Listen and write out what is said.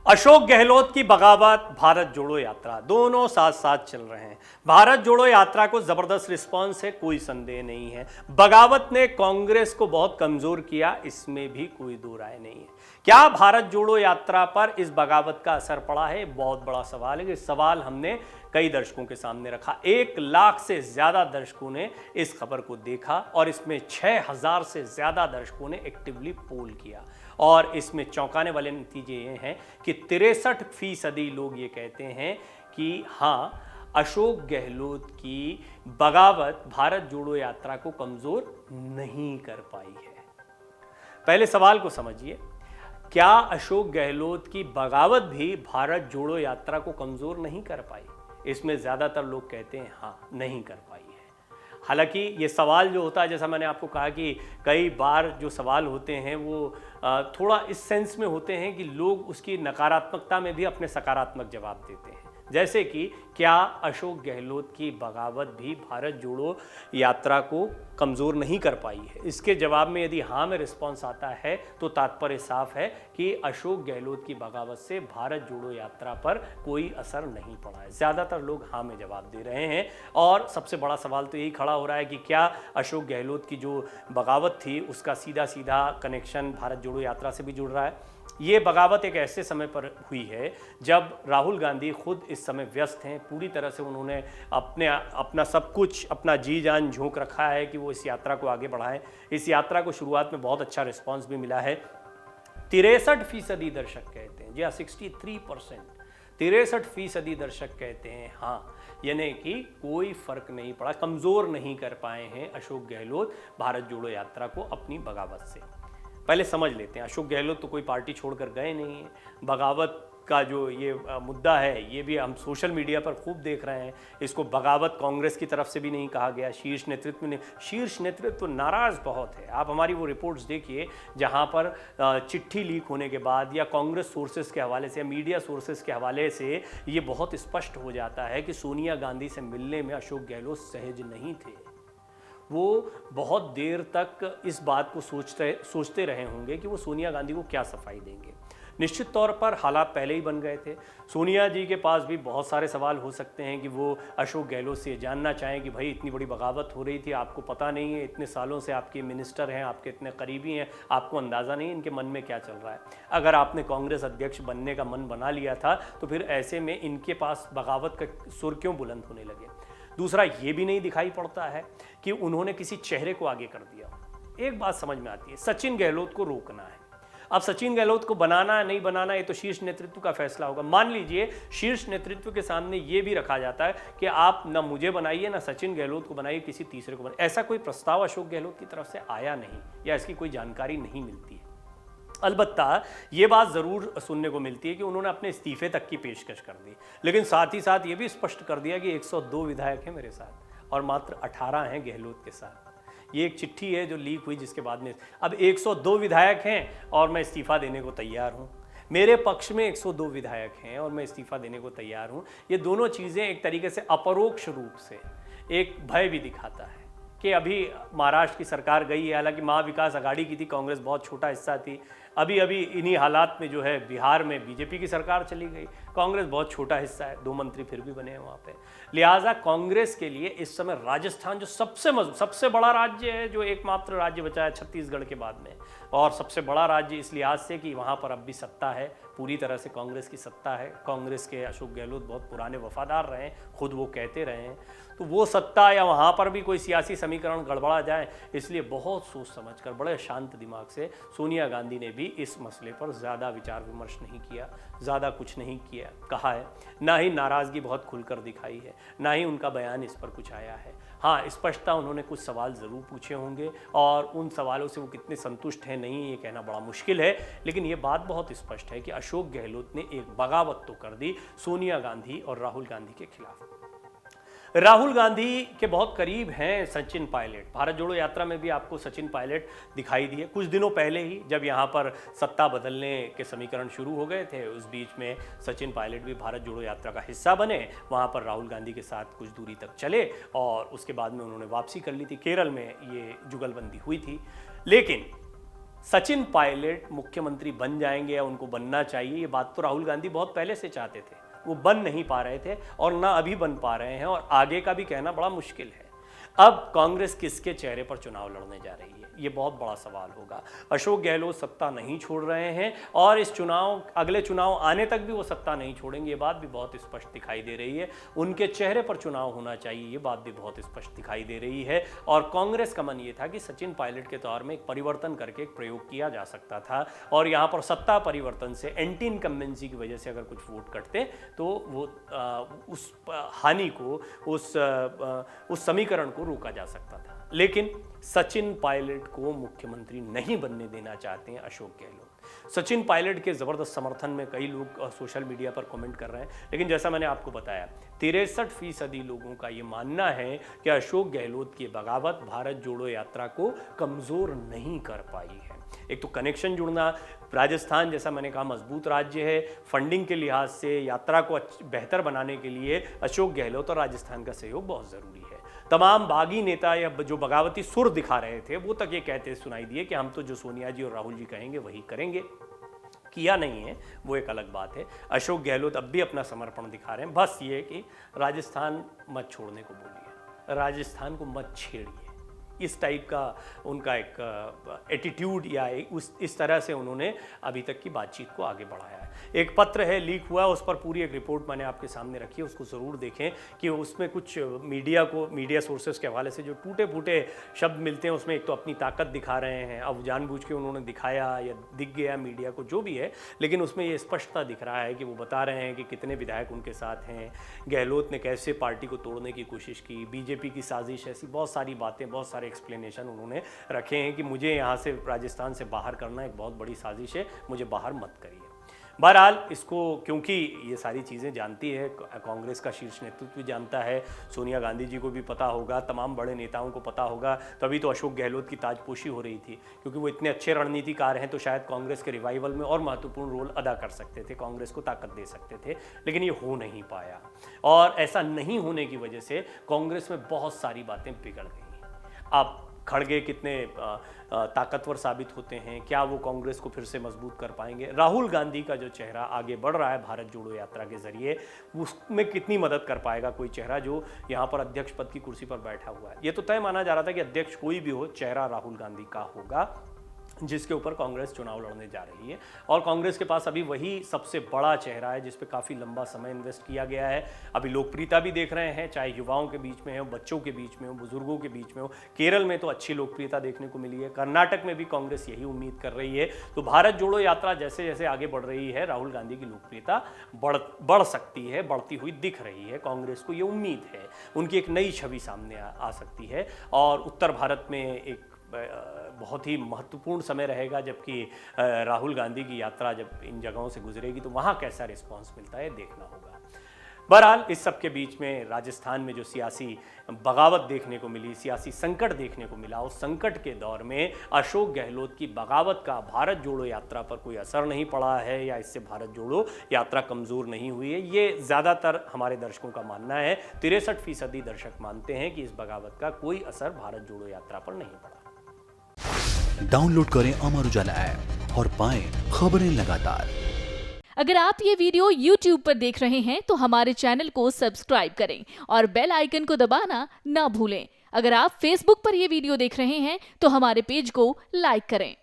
अशोक गहलोत की बगावत, भारत जोड़ो यात्रा, दोनों साथ साथ चल रहे हैं। भारत जोड़ो यात्रा को जबरदस्त रिस्पांस है, कोई संदेह नहीं है। बगावत ने कांग्रेस को बहुत कमजोर किया, इसमें भी कोई दो राय नहीं है। क्या भारत जोड़ो यात्रा पर इस बगावत का असर पड़ा है? बहुत बड़ा सवाल है। इस सवाल हमने कई दर्शकों के सामने रखा। 1 लाख से ज्यादा दर्शकों ने इस खबर को देखा और इसमें 6000 से ज्यादा दर्शकों ने एक्टिवली पोल किया और इसमें चौंकाने वाले नतीजे ये हैं कि 63% लोग ये कहते हैं कि हाँ, अशोक गहलोत की बगावत भारत जोड़ो यात्रा को कमजोर नहीं कर पाई है। पहले सवाल को समझिए, क्या अशोक गहलोत की बगावत भी भारत जोड़ो यात्रा को कमजोर नहीं कर पाई? इसमें ज्यादातर लोग कहते हैं हाँ, नहीं कर पाई है। हालांकि ये सवाल जो होता है, जैसा मैंने आपको कहा कि कई बार जो सवाल होते हैं वो थोड़ा इस सेंस में होते हैं कि लोग उसकी नकारात्मकता में भी अपने सकारात्मक जवाब देते हैं। जैसे कि क्या अशोक गहलोत की बगावत भी भारत जोड़ो यात्रा को कमज़ोर नहीं कर पाई है? इसके जवाब में यदि हाँ में रिस्पॉन्स आता है तो तात्पर्य साफ है कि अशोक गहलोत की बगावत से भारत जोड़ो यात्रा पर कोई असर नहीं पड़ा है। ज़्यादातर लोग हाँ में जवाब दे रहे हैं और सबसे बड़ा सवाल तो यही खड़ा हो रहा है कि क्या अशोक गहलोत की जो बगावत थी उसका सीधा सीधा कनेक्शन भारत जोड़ो यात्रा से भी जुड़ रहा है। ये बगावत एक ऐसे समय पर हुई है जब राहुल गांधी खुद इस समय व्यस्त हैं, पूरी तरह से उन्होंने अपना सब कुछ, अपना जी जान झोंक रखा है कि वो इस यात्रा को आगे बढ़ाएं। इस यात्रा को शुरुआत में बहुत अच्छा रिस्पांस भी मिला है। 63% दर्शक कहते हैं, जी हाँ, 63%, 63% दर्शक कहते हैं हाँ, यानी कि कोई फर्क नहीं पड़ा, कमज़ोर नहीं कर पाए हैं अशोक गहलोत भारत जोड़ो यात्रा को अपनी बगावत से। पहले समझ लेते हैं, अशोक गहलोत तो कोई पार्टी छोड़कर गए नहीं हैं। बगावत का जो ये मुद्दा है, ये भी हम सोशल मीडिया पर खूब देख रहे हैं। इसको बगावत कांग्रेस की तरफ से भी नहीं कहा गया, शीर्ष नेतृत्व ने, शीर्ष नेतृत्व तो नाराज़ बहुत है। आप हमारी वो रिपोर्ट्स देखिए जहां पर चिट्ठी लीक होने के बाद या कांग्रेस सोर्सेज के हवाले से या मीडिया सोर्सेज के हवाले से ये बहुत स्पष्ट हो जाता है कि सोनिया गांधी से मिलने में अशोक गहलोत सहज नहीं थे। वो बहुत देर तक इस बात को सोचते रहे होंगे कि वो सोनिया गांधी को क्या सफाई देंगे। निश्चित तौर पर हालात पहले ही बन गए थे। सोनिया जी के पास भी बहुत सारे सवाल हो सकते हैं कि वो अशोक गहलोत से जानना चाहें कि भाई इतनी बड़ी बगावत हो रही थी, आपको पता नहीं है, इतने सालों से आपके मिनिस्टर हैं, आपके इतने करीबी हैं, आपको अंदाज़ा नहीं है इनके मन में क्या चल रहा है। अगर आपने कांग्रेस अध्यक्ष बनने का मन बना लिया था तो फिर ऐसे में इनके पास बगावत का सुर क्यों बुलंद होने लगे? दूसरा, ये भी नहीं दिखाई पड़ता है कि उन्होंने किसी चेहरे को आगे कर दिया। एक बात समझ में आती है, सचिन गहलोत को रोकना है। अब सचिन गहलोत को बनाना है नहीं बनाना, ये तो शीर्ष नेतृत्व का फैसला होगा। मान लीजिए शीर्ष नेतृत्व के सामने ये भी रखा जाता है कि आप ना मुझे बनाइए ना सचिन गहलोत को बनाइए, किसी तीसरे को बनाइए। ऐसा कोई प्रस्ताव अशोक गहलोत की तरफ से आया नहीं या इसकी कोई जानकारी नहीं मिलती है। अलबत्ता ये बात ज़रूर सुनने को मिलती है कि उन्होंने अपने इस्तीफे तक की पेशकश कर दी, लेकिन साथ ही साथ ये भी स्पष्ट कर दिया कि 102 विधायक हैं मेरे साथ और मात्र 18 हैं गहलोत के साथ। ये एक चिट्ठी है जो लीक हुई, जिसके बाद में अब 102 विधायक हैं और मैं इस्तीफा देने को तैयार हूँ। मेरे पक्ष में 102 विधायक हैं और मैं इस्तीफा देने को तैयार हूँ। ये दोनों चीज़ें एक तरीके से अपरोक्ष रूप से एक भय भी दिखाता है कि अभी महाराष्ट्र की सरकार गई है, हालांकि महाविकास आघाड़ी की थी, कांग्रेस बहुत छोटा हिस्सा थी। अभी इन्हीं हालात में जो है बिहार में बीजेपी की सरकार चली गई, कांग्रेस बहुत छोटा हिस्सा है, 2 मंत्री फिर भी बने हैं वहाँ पे। लिहाजा कांग्रेस के लिए इस समय राजस्थान जो सबसे बड़ा राज्य है, जो एकमात्र राज्य बचा है छत्तीसगढ़ के बाद में, और सबसे बड़ा राज्य इस लिहाज से कि वहाँ पर अब भी सत्ता है, पूरी तरह से कांग्रेस की सत्ता है। कांग्रेस के अशोक गहलोत बहुत पुराने वफादार रहे हैं, खुद वो कहते रहे हैं। तो वो सत्ता या वहाँ पर भी कोई सियासी समीकरण गड़बड़ा जाए, इसलिए बहुत सोच समझकर बड़े शांत दिमाग से सोनिया गांधी ने भी इस मसले पर ज़्यादा विचार विमर्श नहीं किया, ज़्यादा कुछ नहीं किया कहा है, ना ही नाराज़गी बहुत खुलकर दिखाई है, ना ही उनका बयान इस पर कुछ आया है। हाँ, स्पष्टता उन्होंने कुछ सवाल ज़रूर पूछे होंगे और उन सवालों से वो कितने संतुष्ट हैं नहीं, ये कहना बड़ा मुश्किल है, लेकिन ये बात बहुत स्पष्ट है कि अशोक गहलोत ने एक बगावत तो कर दी सोनिया गांधी और राहुल गांधी के खिलाफ। राहुल गांधी के बहुत करीब हैं सचिन पायलट। भारत जोड़ो यात्रा में भी आपको सचिन पायलट दिखाई दिए कुछ दिनों पहले ही, जब यहाँ पर सत्ता बदलने के समीकरण शुरू हो गए थे। उस बीच में सचिन पायलट भी भारत जोड़ो यात्रा का हिस्सा बने, वहाँ पर राहुल गांधी के साथ कुछ दूरी तक चले और उसके बाद में उन्होंने वापसी कर ली थी। केरल में ये जुगलबंदी हुई थी। लेकिन सचिन पायलट मुख्यमंत्री बन जाएंगे या उनको बनना चाहिए, ये बात तो राहुल गांधी बहुत पहले से चाहते थे, वो बन नहीं पा रहे थे और ना अभी बन पा रहे हैं और आगे का भी कहना बड़ा मुश्किल है। अब कांग्रेस किसके चेहरे पर चुनाव लड़ने जा रही है, ये बहुत बड़ा सवाल होगा। अशोक गहलोत सत्ता नहीं छोड़ रहे हैं और इस अगले चुनाव आने तक भी वो सत्ता नहीं छोड़ेंगे, ये बात भी बहुत स्पष्ट दिखाई दे रही है। उनके चेहरे पर चुनाव होना चाहिए, ये बात भी बहुत स्पष्ट दिखाई दे रही है। और कांग्रेस का मन ये था कि सचिन पायलट के तौर में एक परिवर्तन करके एक प्रयोग किया जा सकता था और यहाँ पर सत्ता परिवर्तन से एंटी इनकम्बेंसी की वजह से अगर कुछ वोट कटते तो वो उस हानि को, उस समीकरण को रोका जा सकता था। लेकिन सचिन पायलट को मुख्यमंत्री नहीं बनने देना चाहते हैं अशोक गहलोत। सचिन पायलट के जबरदस्त समर्थन में कई लोग सोशल मीडिया पर कमेंट कर रहे हैं, लेकिन जैसा मैंने आपको बताया 63% लोगों का ये मानना है कि अशोक गहलोत की बगावत भारत जोड़ो यात्रा को कमजोर नहीं कर पाई है। एक तो कनेक्शन जुड़ना, राजस्थान जैसा मैंने कहा मजबूत राज्य है, फंडिंग के लिहाज से यात्रा को बेहतर बनाने के लिए अशोक गहलोत और राजस्थान का सहयोग बहुत ज़रूरी है। तमाम बागी नेता या जो बगावती सुर दिखा रहे थे वो तक ये कहते सुनाई दिए कि हम तो जो सोनिया जी और राहुल जी कहेंगे वही करेंगे। किया नहीं है वो एक अलग बात है। अशोक गहलोत अब भी अपना समर्पण दिखा रहे हैं, बस ये कि राजस्थान मत छोड़ने को बोलिए, राजस्थान को मत छेड़िए, इस टाइप का उनका एक एटीट्यूड या इस तरह से उन्होंने अभी तक की बातचीत को आगे बढ़ाया है। एक पत्र है लीक हुआ, उस पर पूरी एक रिपोर्ट मैंने आपके सामने रखी है, उसको ज़रूर देखें कि उसमें कुछ मीडिया सोर्सेस के हवाले से जो टूटे फूटे शब्द मिलते हैं उसमें एक तो अपनी ताकत दिखा रहे हैं, अब जानबूझ के उन्होंने दिखाया या दिख गया मीडिया को जो भी है, लेकिन उसमें ये स्पष्टता दिख रहा है कि वो बता रहे हैं कि कितने विधायक उनके साथ हैं, गहलोत ने कैसे पार्टी को तोड़ने की कोशिश की, बीजेपी की साजिश, ऐसी बहुत सारी बातें, बहुत सारे एक्सप्लेनेशन उन्होंने रखे हैं कि मुझे यहाँ से राजस्थान से बाहर करना एक बहुत बड़ी साजिश है, मुझे बाहर मत करिए। बहरहाल इसको क्योंकि ये सारी चीज़ें जानती है कांग्रेस का शीर्ष नेतृत्व भी जानता है, सोनिया गांधी जी को भी पता होगा, तमाम बड़े नेताओं को पता होगा, तभी तो अशोक गहलोत की ताजपोशी हो रही थी, क्योंकि वो इतने अच्छे रणनीतिकार हैं तो शायद कांग्रेस के रिवाइवल में और महत्वपूर्ण रोल अदा कर सकते थे, कांग्रेस को ताकत दे सकते थे, लेकिन ये हो नहीं पाया। और ऐसा नहीं होने की वजह से कांग्रेस में बहुत सारी बातें बिगड़ गई। अब खड़गे कितने ताकतवर साबित होते हैं, क्या वो कांग्रेस को फिर से मजबूत कर पाएंगे, राहुल गांधी का जो चेहरा आगे बढ़ रहा है भारत जोड़ो यात्रा के जरिए, उसमें कितनी मदद कर पाएगा कोई चेहरा जो यहाँ पर अध्यक्ष पद की कुर्सी पर बैठा हुआ है। ये तो तय माना जा रहा था कि अध्यक्ष कोई भी हो, चेहरा राहुल गांधी का होगा जिसके ऊपर कांग्रेस चुनाव लड़ने जा रही है। और कांग्रेस के पास अभी वही सबसे बड़ा चेहरा है जिस पे काफ़ी लंबा समय इन्वेस्ट किया गया है। अभी लोकप्रियता भी देख रहे हैं, चाहे युवाओं के बीच में हो, बच्चों के बीच में हो, बुजुर्गों के बीच में हो। केरल में तो अच्छी लोकप्रियता देखने को मिली है, कर्नाटक में भी कांग्रेस यही उम्मीद कर रही है। तो भारत जोड़ो यात्रा जैसे जैसे आगे बढ़ रही है, राहुल गांधी की लोकप्रियता बढ़ सकती है, बढ़ती हुई दिख रही है। कांग्रेस को ये उम्मीद है, उनकी एक नई छवि सामने आ सकती है। और उत्तर भारत में एक बहुत ही महत्वपूर्ण समय रहेगा, जबकि राहुल गांधी की यात्रा जब इन जगहों से गुजरेगी तो वहाँ कैसा रिस्पांस मिलता है देखना होगा। बहरहाल इस सब के बीच में राजस्थान में जो सियासी बगावत देखने को मिली, सियासी संकट देखने को मिला, उस संकट के दौर में अशोक गहलोत की बगावत का भारत जोड़ो यात्रा पर कोई असर नहीं पड़ा है या इससे भारत जोड़ो यात्रा कमज़ोर नहीं हुई है, ये ज़्यादातर हमारे दर्शकों का मानना है। 63% दर्शक मानते हैं कि इस बगावत का कोई असर भारत जोड़ो यात्रा पर नहीं पड़ा। डाउनलोड करें अमर उजाला ऐप और पाएं खबरें लगातार। अगर आप ये वीडियो YouTube पर देख रहे हैं तो हमारे चैनल को सब्सक्राइब करें और बेल आइकन को दबाना ना भूलें। अगर आप Facebook पर ये वीडियो देख रहे हैं तो हमारे पेज को लाइक करें।